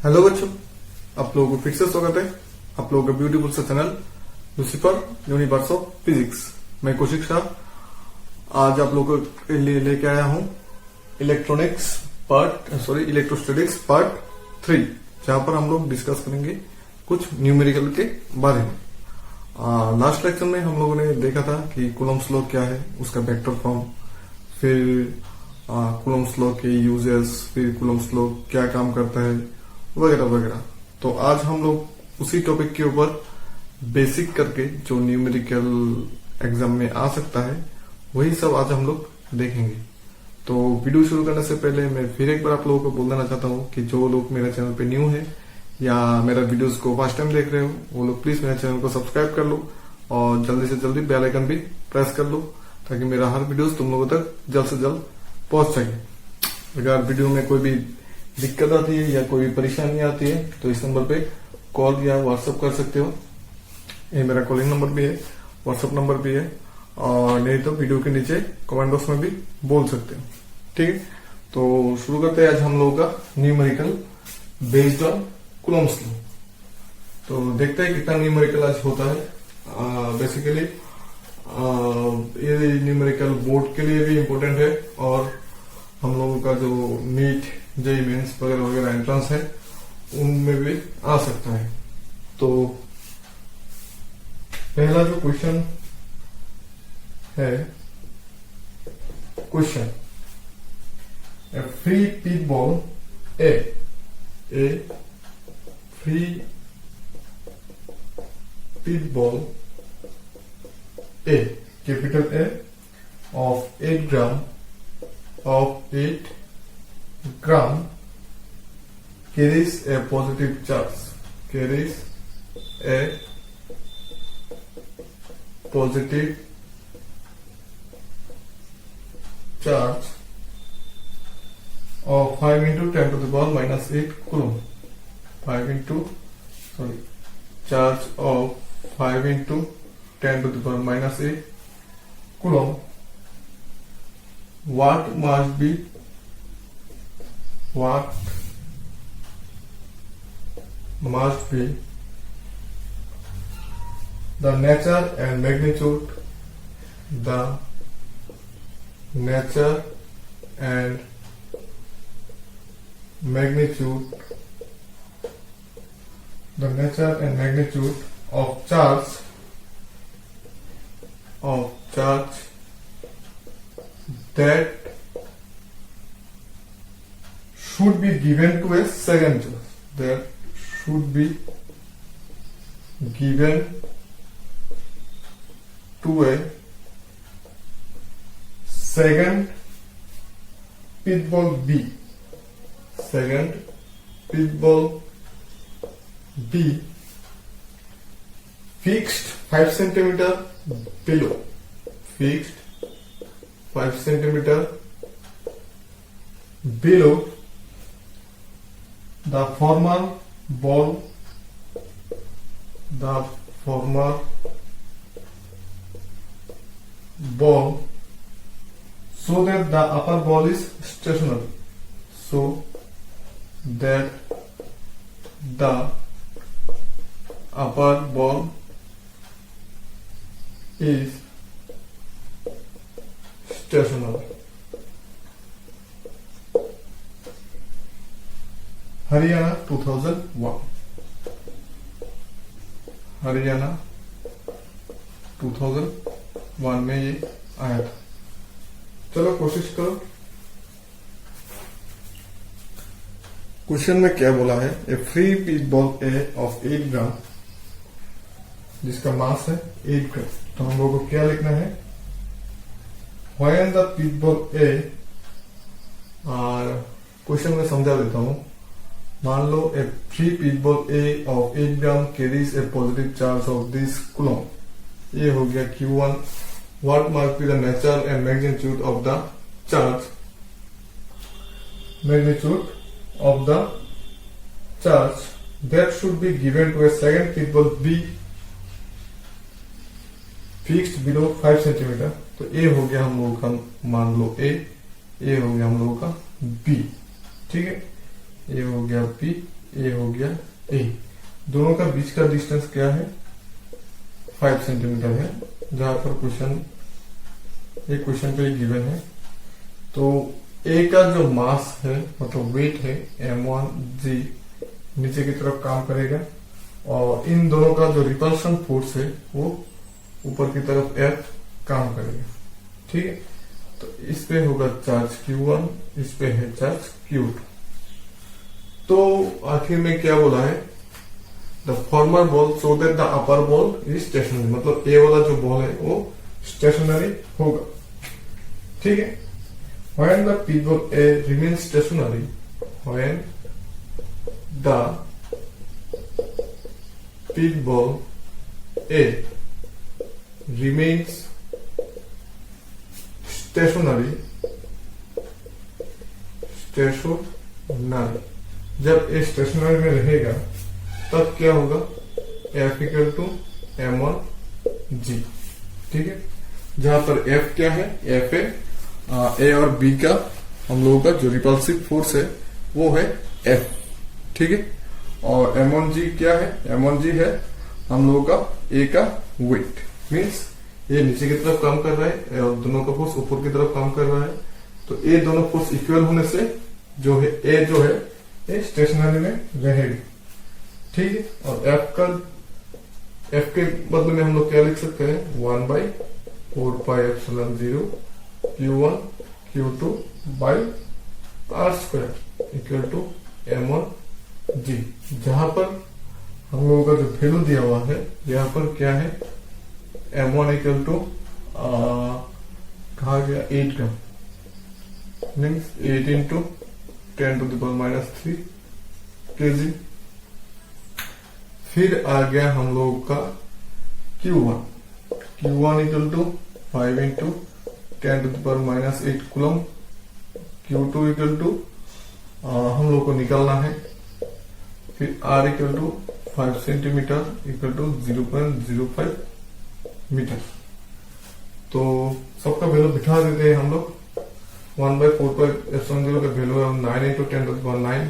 Hello बच्चों, आप लोगों को फिर से स्वागत है आप लोगों का ब्यूटीफुल सा channel Lucifer universe of physics. मैं कौशिक शाह आज आप लोगों के लिए लेके आया हूँ इलेक्ट्रोस्टैटिक्स पार्ट 3, जहां पर हम लोग डिस्कस करेंगे कुछ न्यूमेरिकल के बारे में। लास्ट लेक्चर में हम लोगों ने देखा था कि कूलम्ब्स लॉ क्या है, उसका वेक्टर फॉर्म, फिर कूलम्ब्स लॉ के यूजेस, फिर कूलम्ब्स लॉ क्या काम करता है वगैरह वगैरह। तो आज हम लोग उसी टॉपिक के ऊपर बेसिक करके जो न्यूमेरिकल एग्जाम में आ सकता है वही सब आज हम लोग देखेंगे। तो वीडियो शुरू करने से पहले मैं फिर एक बार आप लोगों को बोल देना चाहता हूँ कि जो लोग मेरे चैनल पे न्यू है या मेरा वीडियोस को फर्स्ट टाइम देख रहे हो वो लोग प्लीज मेरे चैनल को सब्सक्राइब कर लो और जल्दी से जल्दी बेल आइकन भी प्रेस कर लो ताकि मेरा हर वीडियोस तुम लोगों तक जल्द से जल्द पहुंच सके। अगर वीडियो में कोई भी दिक्कत आती है या कोई परेशानी आती है तो इस नंबर पे कॉल या व्हाट्सएप कर सकते हो। ये मेरा कॉलिंग नंबर भी है, व्हाट्सएप नंबर भी है, और नहीं तो वीडियो के नीचे कमेंट बॉक्स में भी बोल सकते हो। ठीक है, तो शुरू करते हैं आज हम लोगों का numerical based on Coulomb's law. तो देखते हैं कितना न्यूमेरिकल आज होता है। बेसिकली ये न्यूमेरिकल बोर्ड के लिए भी इम्पोर्टेंट है और हम लोगों का जो नीट जेईई मेंस वगैरह वगैरह एंट्रेंस है उनमें भी आ सकता है। तो पहला जो क्वेश्चन है, question a free pitch ball a free pitch ball a capital A of 8 gram carries a positive charge, carries a positive charge of 5 into 10 to the power minus 8 coulomb. Charge of 5 into 10 to the power minus 8 coulomb. What must be the nature and magnitude of charge that should be given to a second charge, pitch ball B fixed 5 centimeter below, the former ball, so that the upper ball is stationary, Haryana 2001 में ये आया था। चलो कोशिश करो। Question में क्या बोला है, a free pitch ball A of 8 gram जिसका मास है 8 ग्राम। तो हम लोगों को क्या लिखना है, when the pith ball A, question में समझा देता हूं। मान लो a free pitch ball A of 8 gram carries a positive charge of this coulomb. ये हो गया Q1। What must be the nature and magnitude of the charge, that should be given to a second pitch ball B fixed below 5 centimeter। तो ए हो गया हम लोगों का, मान लो ए हो गया हम लोगों का बी। ठीक है, ये हो गया बी, ये हो गया ए। दोनों का बीच का डिस्टेंस क्या है? 5 सेंटीमीटर है, जहां पर क्वेश्चन पे गिवन है। तो ए का जो मास है मतलब वेट है m1g नीचे की तरफ काम करेगा, और इन दोनों का जो रिपल्शन फोर्स है वो ऊपर की तरफ F काम करेगा। ठीक है, तो इस पे होगा चार्ज Q1, इस पे है चार्ज Q2। तो आखिर में क्या बोला है? The former ball so that the upper ball is stationary, मतलब ए वाला जो बॉल है वो स्टेशनरी होगा। ठीक है, when the pig ball A remains stationary, when the pig ball A remains stationary, जब ए स्टेशनरी में रहेगा तब क्या होगा? F equal to m1g। ठीक है, जहां पर F क्या है? F है ए और बी का हम लोगों का जो रिपल्सिव फोर्स है वो है F। ठीक है, और m1g क्या है? m1g है हम लोगों का ए का वेट, मीन्स ये नीचे की तरफ काम कर रहा है और दोनों का फोर्स ऊपर की तरफ काम कर रहा है। तो ये दोनों फोर्स इक्वल होने से जो है ए जो है ये स्टेशनरी में रहेगी। ठीक है, और एफ के बदले में हम लोग क्या लिख सकते हैं? 1/4πε0 Q1 Q2 by r square equal to m1g, जहां पर हम लोगों का जो वैल्यू दिया हुआ है यहाँ पर क्या है? m1 इक्वल टू कहा गया 8 ग्राम, मीन्स 8 इंटू 10⁻³ kg। फिर आ गया हम लोगों का Q1 equal to 5 into 10⁻8 coulomb. Q2 equal to हम लोग को निकालना है, फिर R equal to 5 centimetre equal to 0.05 metre. तो सबका वैल्यू बिठा देते हैं हम लोग। 1/4πε0 का वैल्यू है 9 इंटू 10⁻9।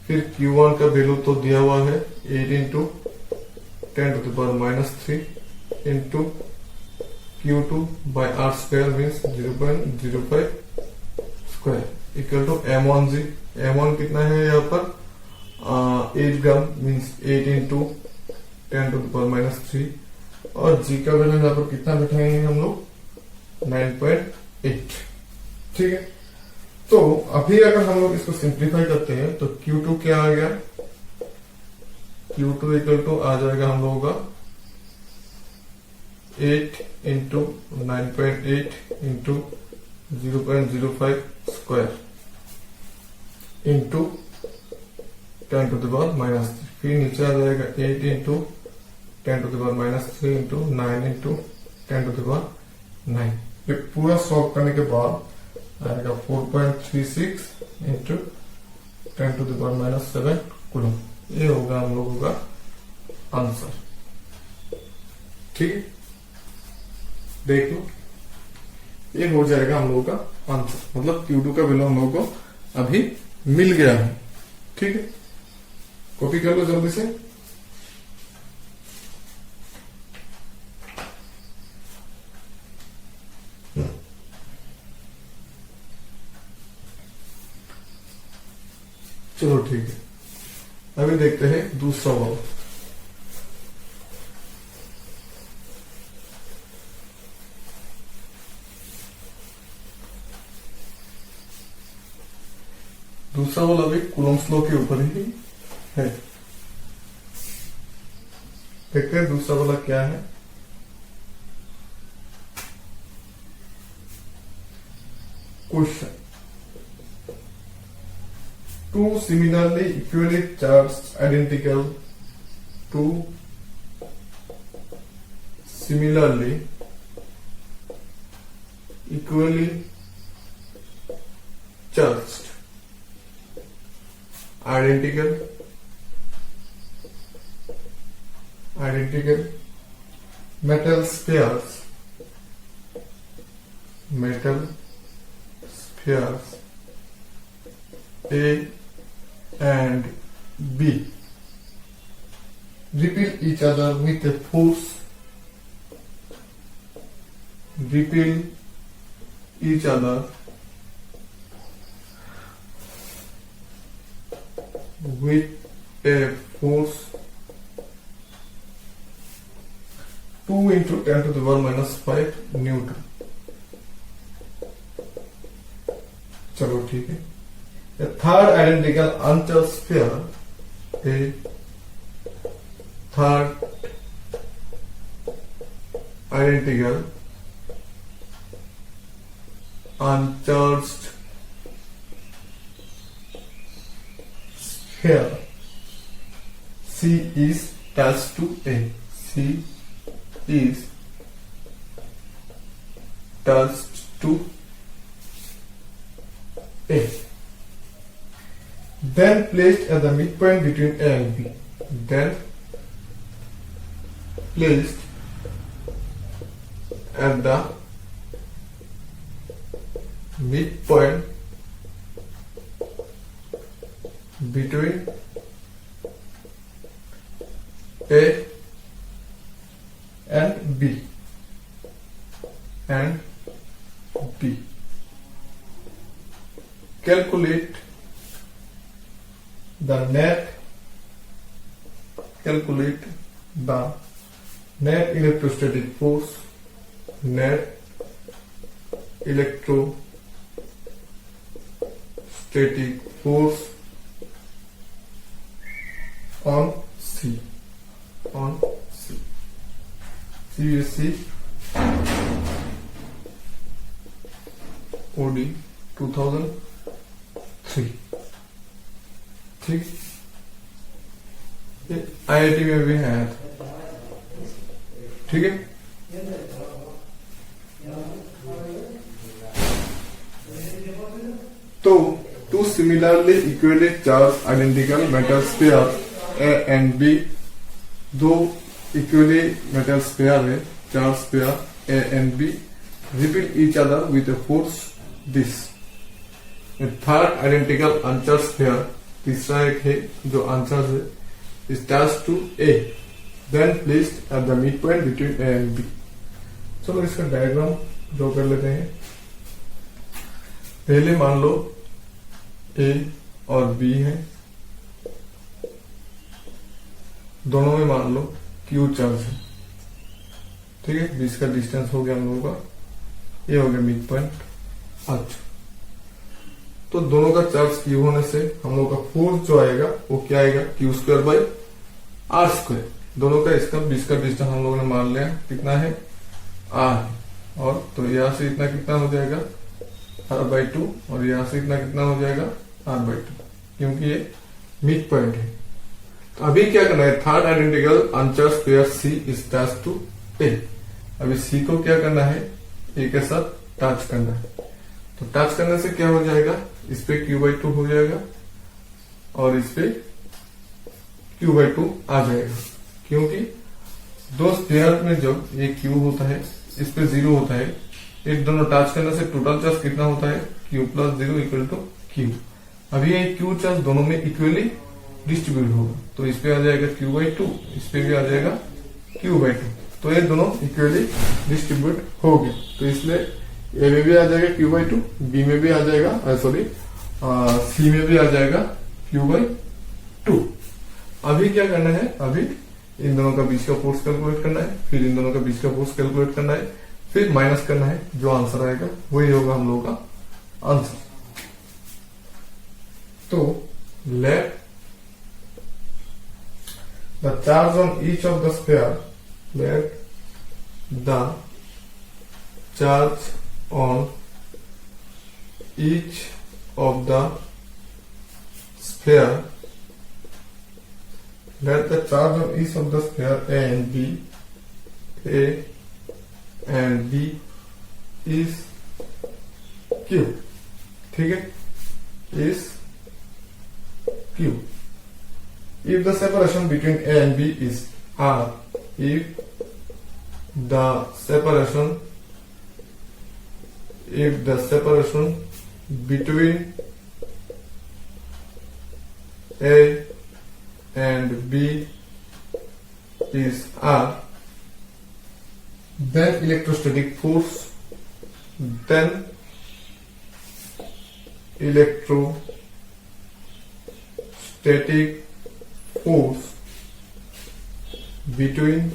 फिर Q1 का वैल्यू तो दिया हुआ है 8 into 10⁻³ into Q2 by r square means 0.05 square equal to m1g। m1 कितना है यहाँ पर? 8 ग्राम मीन्स 8 इंटू 10⁻³ और g का वैल्यू यहाँ पर कितना बैठाएंगे हम लोग? 9.8। ठीक है, तो अभी अगर हम लोग इसको सिंप्लीफाई करते हैं तो Q2 क्या आ गया? Q2 इक्वल टू आ जाएगा हम लोगों का 8 इंटू 9.8 इंटू 0.05 स्क्वायर इंटू 10⁻³। फिर नीचे आ जाएगा 8 इंटू 10⁻³ इंटू 9 इंटू 10⁻⁹। ये पूरा सॉल्व करने के बाद आएगा 4.36 इंटू 10⁻⁷ कूलम। ये होगा हम लोगों का आंसर। ठीक है, देख लो, ये हो जाएगा हम लोगों का आंसर, मतलब Q2 का वैल्यू हम लोगों को अभी मिल गया है। ठीक है, कॉपी कर लो जल्दी से। चलो ठीक है, अभी देखते हैं दूसरा वाला। दूसरा वाला भी कूलम्ब्स लॉ के ऊपर ही है। देखते हैं दूसरा वाला क्या है। Question: two similarly equally charged identical identical metal spheres A and B repel each other with a force, repel each other with a force 2 into 10 to the power minus 5 Newton. चलो ठीक है। A third identical uncharged sphere, a third identical uncharged sphere C is attached to A. C is attached to A. Then placed at the midpoint between A and B. Then placed at the midpoint between A and B and B. Calculate the net electrostatic force, net electrostatic force on C. CBSE OD 2003। ठीक, IIT में भी है। ठीक है, तो two similarly equally charged identical metal sphere A and B, दो equally metal sphere है, charged sphere A and B repel each other with a force this. A third identical uncharged sphere, तीसरा एक है जो uncharged है, is attached to A, then placed at the midpoint between A and B. चलो इसका diagram draw कर लेते हैं। पहले मान लो A और B है, दोनों में मान लो Q चार्ज है। ठीक है, बीच का डिस्टेंस हो गया हम लोगों का, ये हो गया मिड पॉइंट। अच्छा, तो दोनों का चार्ज Q होने से हम लोग का फोर्स जो आएगा वो क्या आएगा, Q² बाई R²। दोनों का इसका बीच का डिस्टेंस हम लोगों ने मान लिया कितना है, R, और तो यहां से इतना कितना हो जाएगा R/2, और यहां से इतना कितना हो जाएगा R/2, क्योंकि ये मिड पॉइंट है। तो अभी क्या करना है, third identical uncharged sphere C is attached to A। अभी C को क्या करना है, A के साथ टच करना है। तो टच करने से क्या हो जाएगा, इस पे Q/2 हो जाएगा और इस पे Q/2 आ जाएगा, क्योंकि दो स्फीयर में जब ये Q होता है, इस पे 0 होता है, एक दोनों टच करने से टोटल चार्ज कितना होता है, Q+0 इक्वल टू Q। अभी ये Q चार्ज दोनों में इक्वली डिस्ट्रीब्यूट होगा, तो इस पे आ जाएगा Q/2, इस पे भी आ जाएगा Q/2, तो ये दोनों इक्वली डिस्ट्रीब्यूट हो गए। तो इसलिए ए में भी आ जाएगा Q/2, बी में भी आ जाएगा, सॉरी सी में भी आ जाएगा Q/2। अभी क्या करना है, अभी इन दोनों का बीच का फोर्स कैलकुलेट करना है, फिर इन दोनों का बीच का फोर्स कैलकुलेट करना है, फिर माइनस करना है, जो आंसर आएगा वही होगा हम लोगों का आंसर। तो late the charge on each of the sphere, let the charge on each of the sphere, let the charge on each of the sphere A and B is Q। ठीक है, is Q। If the separation between A and B is R, if the separation between A and B is R, then electrostatic force, then electrostatic force between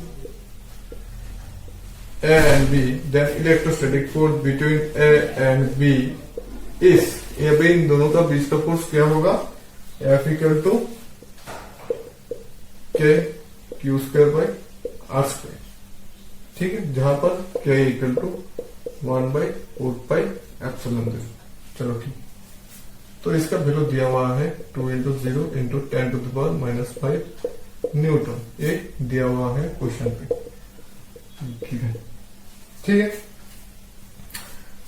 A and B, then electrostatic force between A and B is, ये भी इन दोनों का बीच का force क्या होगा, F equal to K Q square by R square, ठीक है, जहां पर K इक्वल टू 1/4πε0। चलो ठीक, तो इसका वैल्यू दिया हुआ है 2 × 0 × 10⁻⁻5 न्यूटन, ये दिया हुआ है क्वेश्चन पे, ठीक है। ठीक है,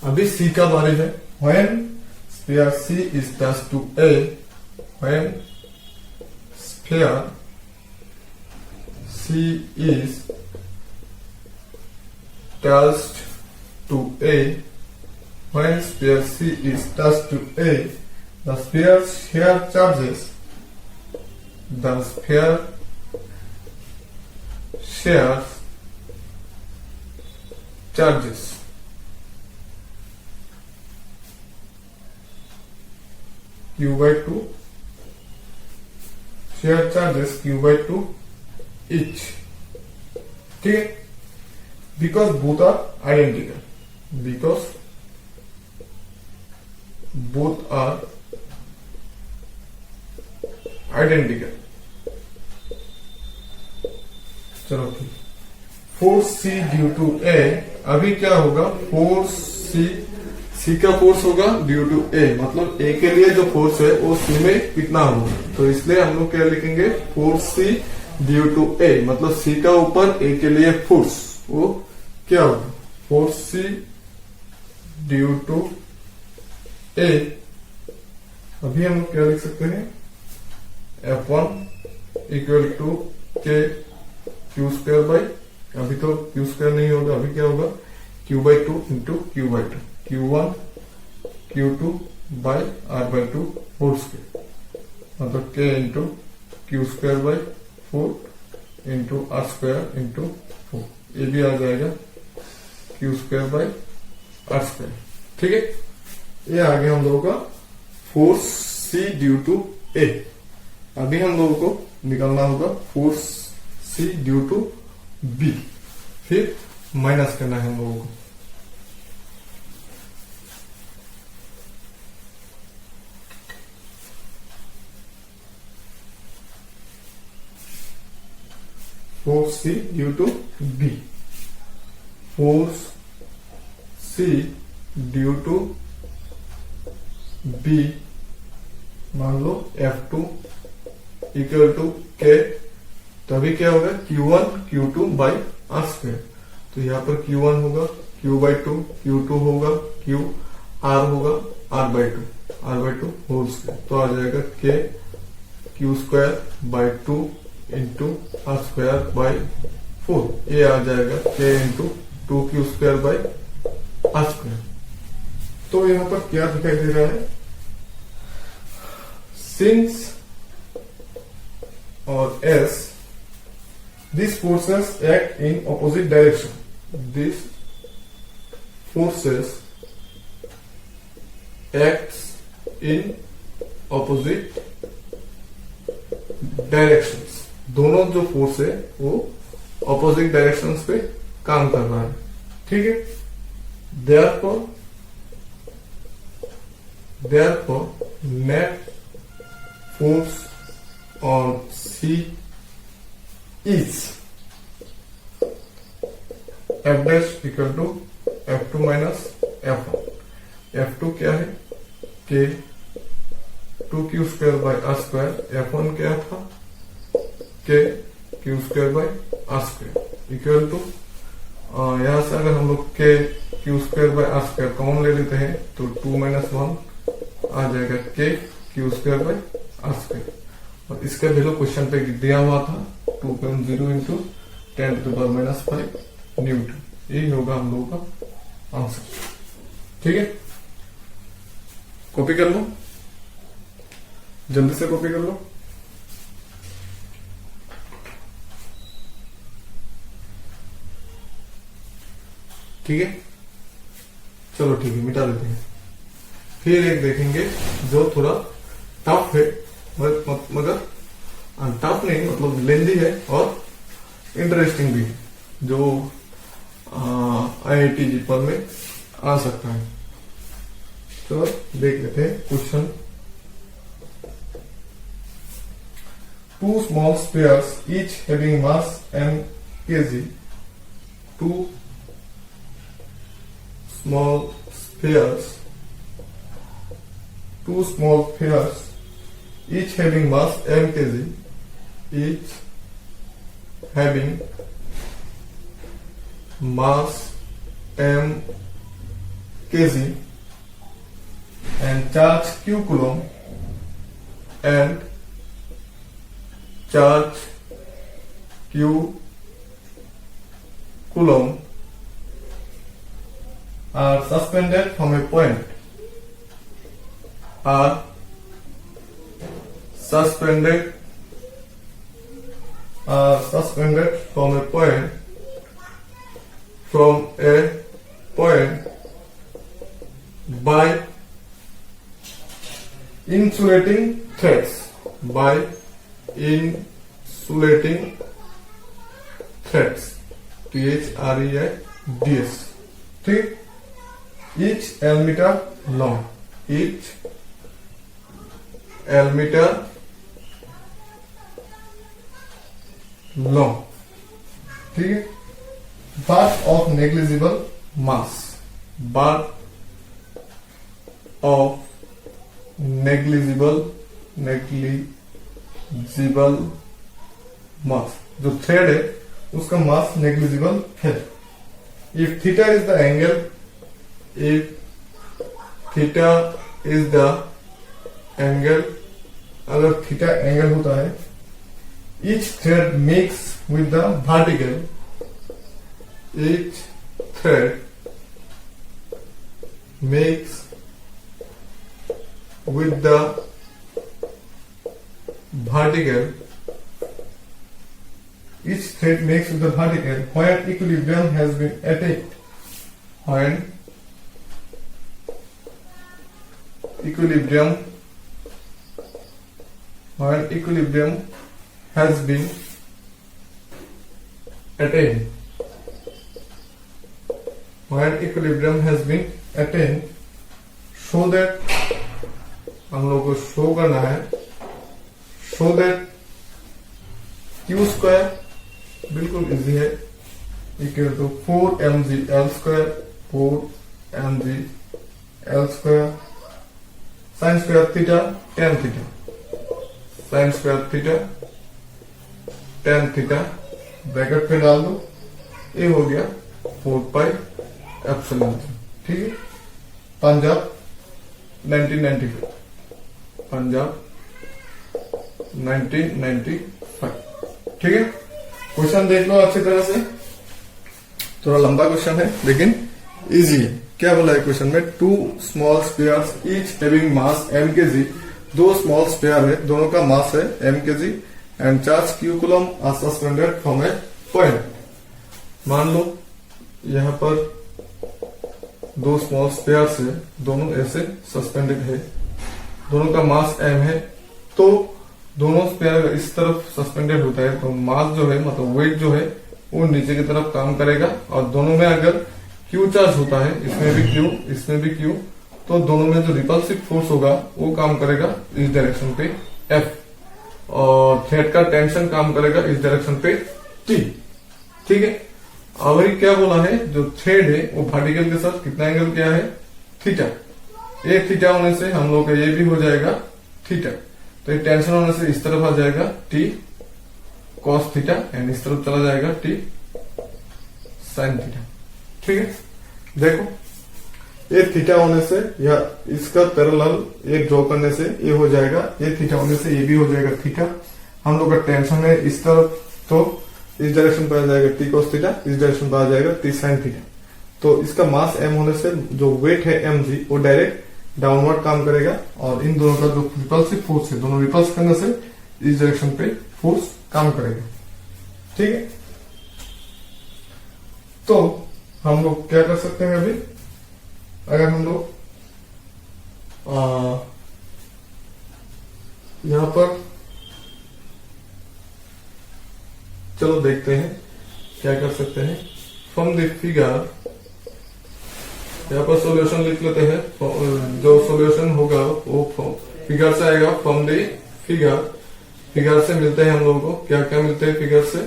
अभी C का बारे है, when sphere C is touched to A, when sphere C is touched to A, when sphere C is touched to A, the sphere share charges, the sphere shares charges Q/2, share charges Q/2 each, ठीक है, because both are identical, because both are identical। चलो ठीक, force C due to A, अभी क्या होगा, force C का force होगा due to A, मतलब A के लिए जो फोर्स है वो C में कितना होगा, तो इसलिए हम लोग क्या लिखेंगे, force C due to A, मतलब C का ऊपर A के लिए फोर्स, वो क्या होगा, force C due to A, अभी हम लोग क्या लिख सकते हैं, F1 equal to K Q square by, अभी तो Q स्क्वायर नहीं होगा, अभी क्या होगा, Q/2 into Q/2, Q1 Q2 by R/2 whole square, मतलब K into Q square by 4 into R square into 4, ये भी आ जाएगा Q square by R square, ठीक है। ये आ गया हम लोगों का force C due to A। अभी हम लोगों को निकालना होगा force C due to B, फिर माइनस करना है हम लोगों को, force C due to B, force C due to B, मान लो F2 इक्वल टू K, तभी क्या होगा, Q1 Q2 by R square, तो यहाँ पर Q1 होगा Q/2, Q2 होगा Q, R होगा R/2 होल स्क्वायर, तो आ जाएगा K Q square by 2 into R square by 4, ये आ जाएगा K into 2Q square by R square. तो यहाँ पर क्या दिखाई दे रहा है, सिंस और S, these forces act in opposite direction, these forces acts in opposite directions, दोनों जो फोर्स है वो ऑपोजिट डायरेक्शंस पे काम कर रहा है, ठीक है। therefore net force on C is F dash equal to F2 minus F1, F2 क्या है, K 2Q square by R square, F1 क्या था, K Q square by R square equal to, यहां से अगर हम लोग K Q square by R square common ले लेते हैं तो 2 - 1 आ जाएगा K Q square by R square, और इसका वैल्यू क्वेश्चन पे दिया हुआ था 2.0 इंटू 10⁻⁵ न्यूटन, यही होगा हम लोगों का आंसर, ठीक है। कॉपी कर लो, जल्दी से कॉपी कर लो। ठीक है, चलो ठीक है, मिटा देते हैं। फिर एक देखेंगे जो थोड़ा टफ है, मगर टफ नहीं, मतलब लेंदी है और इंटरेस्टिंग भी है, जो IIT जीपल में आ सकता है। तो देख लेते हैं question. 2 small spheres each having mass m kg. 2 small spheres each having mass m kg, each having mass m kg and charge q coulomb and charge q coulomb are suspended from a point, suspended from a point by insulating threads, THREADS, ठीक। each L meter long, ठीक है। but of negligible mass, जो thread है उसका मास negligible है। If theta is the angle, अगर theta angle होता है, each thread makes with the vertical, when equilibrium has been attained, so that हम लोग को शो करना है, so that q स्क्वायर बिल्कुल इजी है, equal to 4mgl square, 4mgl square sine square theta tan theta, sine square theta tan theta, bracket पे डाल दो, ये हो गया 4 पाई एप्सिलॉन, ठीक है। पंजाब 1995, पंजाब 1995, ठीक है। क्वेश्चन देख लो अच्छी तरह से, थोड़ा लंबा क्वेश्चन है लेकिन इजी है। क्या बोला है क्वेश्चन में? 2 small spheres each having mass m kg, 2 small sphere है, दोनों का मास है m kg and charge q coulomb are suspended from a point. मान लो यहां पर 2 स्मॉल स्पेयर्स है, दोनों ऐसे सस्पेंडेड है, दोनों का मास m है, तो दोनों स्पेयर इस तरफ सस्पेंडेड होता है तो मास जो है, मतलब वेट जो है वो नीचे की तरफ काम करेगा, और दोनों में अगर Q चार्ज होता है, इसमें भी Q, इसमें भी Q, तो दोनों में जो रिपल्सिव फोर्स होगा वो काम करेगा इस डायरेक्शन पे F, और थ्रेड का टेंशन काम करेगा इस डायरेक्शन पे T, ठीक है। अब क्या बोला है, जो थ्रेड है वो वर्टिकल के साथ कितना एंगल क्या है, थीटा। ये थीटा होने से हम लोग का ये भी हो जाएगा थीटा, तो ये टेंशन होने से इस तरफ आ जाएगा T कॉस थीटा एंड इस तरफ चला जाएगा T साइन थीटा, ठीक है। देखो ये थीटा होने से या इसका पैरेलल ये ड्रॉ करने से ये हो जाएगा, ये थीटा होने से ये भी हो जाएगा थीटा। हम लोग का टेंशन है इस तरफ, तो इस डायरेक्शन पर आ जाएगा T cos थीटा, इस डायरेक्शन पर आ जाएगा T sin थीटा। तो इसका मास m होने से जो वेट है mg वो डायरेक्ट डाउनवर्ड काम करेगा, और इन दोनों का जो रिपल्सिव फोर्स है, दोनों रिपल्स करने से इस डायरेक्शन पे फोर्स काम करेगा, ठीक है। तो हम लोग क्या कर सकते हैं अभी, अगर हम लोग यहां पर चलो देखते हैं क्या कर सकते हैं। फ्रॉम द फिगर, यहाँ पर सॉल्यूशन लिख लेते हैं। जो सॉल्यूशन होगा वो फिगर से आएगा। फ्रॉम द फिगर, फिगर से मिलते हैं हम लोगों को क्या क्या मिलते हैं फिगर से,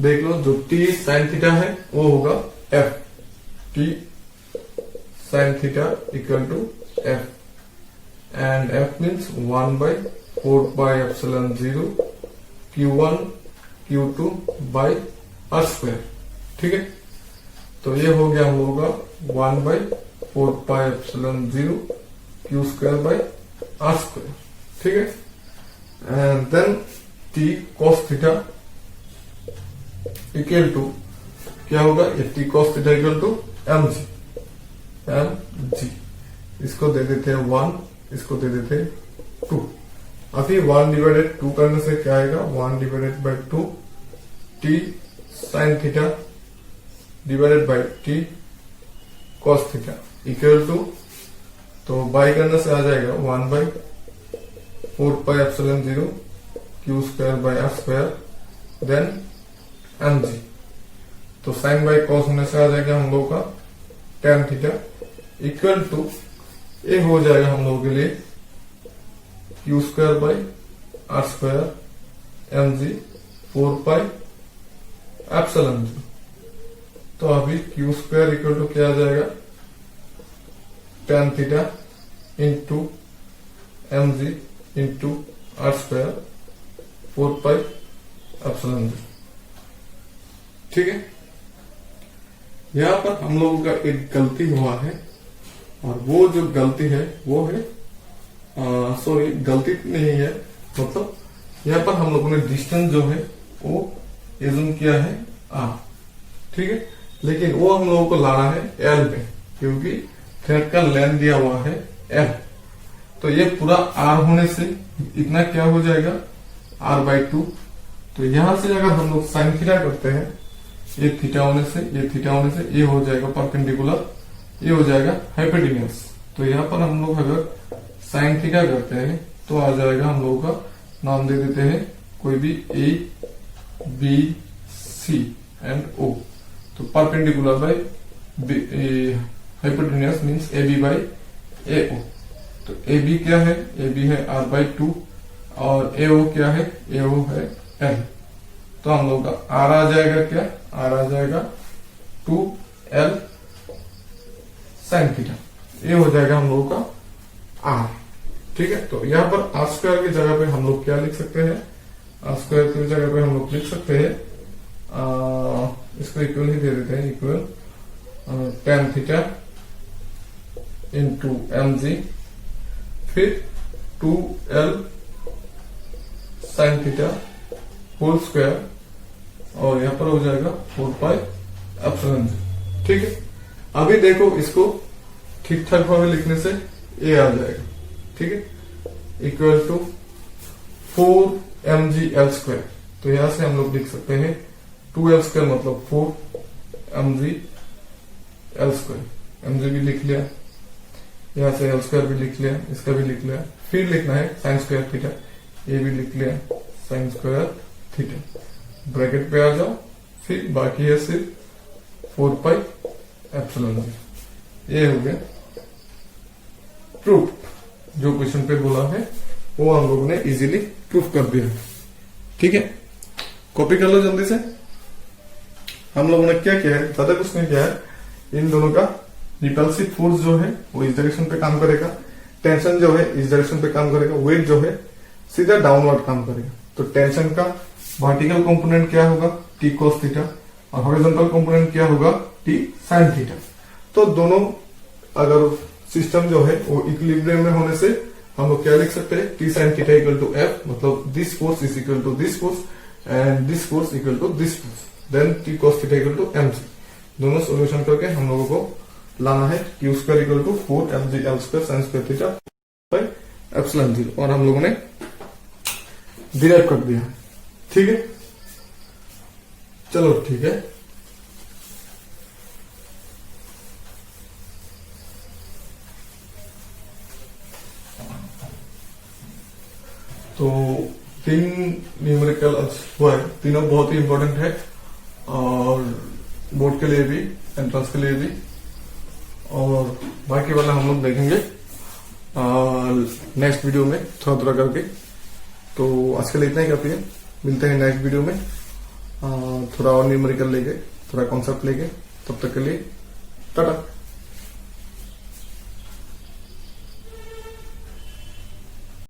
देख लो। जो टी साइन थीटा है वो होगा F, T sine theta equal to F, and F means 1/4πε0 Q1 Q2 by R square. ठीक है, तो ये हो गया हम लोगों का 1/4πε0 Q square by R square. ठीक है, and then T cos theta equal to क्या होगा, ये T cos theta equal to M G. इसको दे देते हैं 1, इसको दे देते हैं 2। अभी 1/2 करने से क्या आएगा, 1/2 T sine theta divided by T cos theta equal to, तो बाई करने से आ जाएगा 1/4πε0 Q square by R square then M G. तो साइन बाई कॉस होने से आ जाएगा हम लोगों का tan थीटा इक्वल टू, ये हो जाएगा हम लोगों के लिए Q square by R square M G 4πε0। तो अभी Q स्क्वायर इक्वल टू क्या आ जाएगा, tan theta into M G into R square 4πε0। ठीक है, यहां पर हम लोगों का एक गलती हुआ है, और वो जो गलती है वो है सॉरी गलती नहीं है, मतलब यहाँ पर हम लोगों ने डिस्टेंस जो है वो एज्यूम किया है आर। ठीक है, लेकिन वो हम लोगों को लाना है एल पे, क्योंकि थ्रेड का लेंथ दिया हुआ है एल। तो ये पूरा आर होने से इतना क्या हो जाएगा, r/2। तो यहां से अगर हम लोग साइन थीटा करते हैं, ये थीटा होने से ये थीटा होने से ये हो जाएगा परपेंडिकुलर, ये हो जाएगा हाइपोटेन्यूज। तो यहाँ पर हम लोग अगर साइन थीटा करते हैं तो आ जाएगा, हम लोगों का नाम दे देते हैं कोई भी A B C and O। तो perpendicular by hypotenuse means AB by AO। तो AB क्या है, AB है r/2 और AO क्या है, AO है L। तो हम लोग का R आ जाएगा क्या, R आ जाएगा 2L साइन थीटा, ये हो जाएगा हम लोगों का R। ठीक है, तो यहाँ पर आर स्क्वायर की जगह पे हम लोग क्या लिख सकते हैं, आर स्क्वायर की जगह पे हम लोग लिख सकते हैं इसको इक्वल ही दे देते हैं, equal tan theta into M G, फिर 2L sine theta whole square, और यहाँ पर हो जाएगा 4πε0। ठीक है, अभी देखो इसको ठीक ठाक भाव लिखने से ये आ जाएगा। ठीक है, इक्वल टू 4mgl²। तो यहां से हम लोग लिख सकते हैं 2l² मतलब 4mgl²। mg भी लिख लिया, यहां से l² भी लिख लिया, इसका भी लिख लिया। फिर लिखना है साइन स्क्वायर थीटा, ये भी लिख लिया साइन स्क्वायर थीटा, ब्रैकेट पे आ जाओ। फिर बाकी है सिर्फ 4πε0। ये हो गया प्रूफ। जो क्वेश्चन पे बोला है वो हम लोगों ने इजीली प्रूफ कर दिया। ठीक है, कॉपी कर लो जल्दी से। हम लोगों ने क्या किया है, ज्यादा कुछ नहीं किया है। इन दोनों का रिपल्सिव फोर्स जो है वो इस डायरेक्शन पे काम करेगा, टेंशन जो है इस डायरेक्शन पे काम करेगा, वेट जो है सीधा डाउनवर्ड काम करेगा। तो टेंशन का वर्टिकल कंपोनेंट क्या होगा, टी कॉस थीटा, और हॉरिजॉन्टल कंपोनेंट क्या होगा, टी साइन थीटा। तो दोनों अगर सिस्टम जो है वो इक्विलिब्रियम में होने से हम लोग क्या लिख सकते हैं, T sine theta equal to F, मतलब this force is equal to this force and this force equal to this force, then T cos theta equal to M G. दोनों सोल्यूशन करके हम लोगों को लाना है Q square equal to 4mgl² sine square theta by epsilon 0, और हम लोगों ने डिराइव कर दिया। ठीक है, चलो ठीक है। तो 3 न्यूमेरिकल हुआ है, तीनों बहुत ही इंपॉर्टेंट है और बोर्ड के लिए भी, एंट्रेंस के लिए भी, और बाकी वाला हम लोग देखेंगे नेक्स्ट वीडियो में थोड़ा थोड़ा करके। तो आज के लिए इतना ही काफी है, मिलते हैं नेक्स्ट वीडियो में थोड़ा और न्यूमेरिकल लेके, थोड़ा कॉन्सेप्ट लेके। तब तक के लिए टाटा।